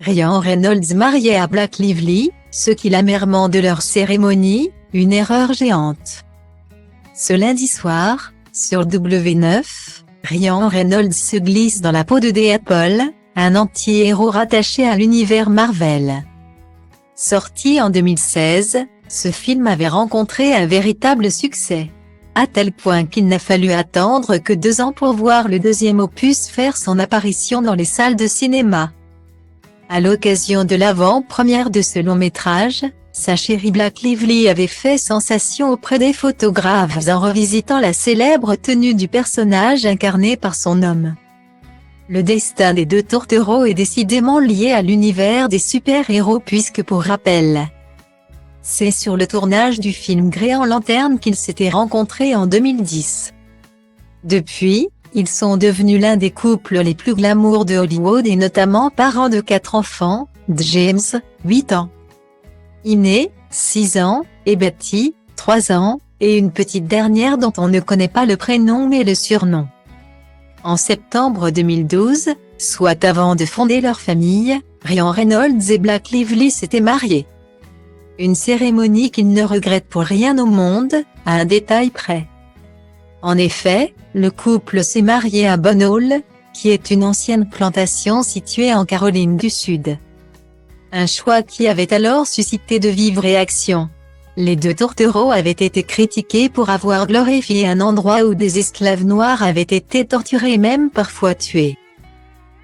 Ryan Reynolds marié à Blake Lively, ce qu'il amèrement de leur cérémonie, une erreur géante. Ce lundi soir, sur W9, Ryan Reynolds se glisse dans la peau de Deadpool, un anti-héros rattaché à l'univers Marvel. Sorti en 2016, ce film avait rencontré un véritable succès. À tel point qu'il n'a fallu attendre que 2 ans pour voir le deuxième opus faire son apparition dans les salles de cinéma. À l'occasion de l'avant-première de ce long-métrage, sa chérie Blake Lively avait fait sensation auprès des photographes en revisitant la célèbre tenue du personnage incarné par son homme. Le destin des deux tourtereaux est décidément lié à l'univers des super-héros puisque pour rappel, c'est sur le tournage du film Green Lantern qu'ils s'étaient rencontrés en 2010. Depuis, ils sont devenus l'un des couples les plus glamour de Hollywood et notamment parents de 4 enfants, James, 8 ans, Iné, 6 ans, et Betty, 3 ans, et une petite dernière dont on ne connaît pas le prénom mais le surnom. En septembre 2012, soit avant de fonder leur famille, Ryan Reynolds et Blake Lively s'étaient mariés. Une cérémonie qu'ils ne regrettent pour rien au monde, à un détail près. En effet, le couple s'est marié à Bon Hall, qui est une ancienne plantation située en Caroline du Sud. Un choix qui avait alors suscité de vives réactions. Les deux tourtereaux avaient été critiqués pour avoir glorifié un endroit où des esclaves noirs avaient été torturés et même parfois tués.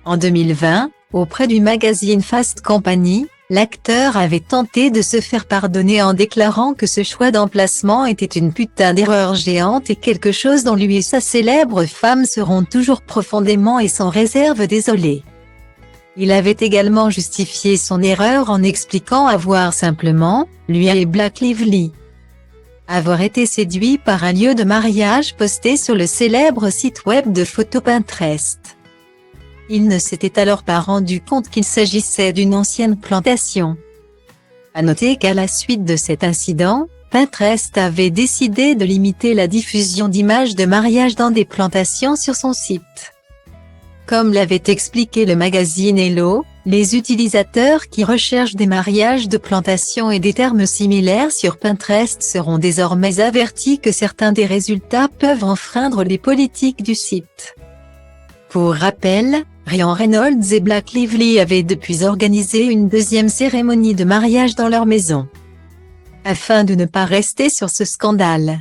En 2020, auprès du magazine Fast Company, l'acteur avait tenté de se faire pardonner en déclarant que ce choix d'emplacement était une putain d'erreur géante et quelque chose dont lui et sa célèbre femme seront toujours profondément et sans réserve désolés. Il avait également justifié son erreur en expliquant avoir simplement, lui et Blake Lively, avoir été séduits par un lieu de mariage posté sur le célèbre site web de photos Pinterest. Il ne s'était alors pas rendu compte qu'il s'agissait d'une ancienne plantation. À noter qu'à la suite de cet incident, Pinterest avait décidé de limiter la diffusion d'images de mariage dans des plantations sur son site. Comme l'avait expliqué le magazine Hello, les utilisateurs qui recherchent des mariages de plantation et des termes similaires sur Pinterest seront désormais avertis que certains des résultats peuvent enfreindre les politiques du site. Pour rappel, Ryan Reynolds et Blake Lively avaient depuis organisé une deuxième cérémonie de mariage dans leur maison. Afin de ne pas rester sur ce scandale,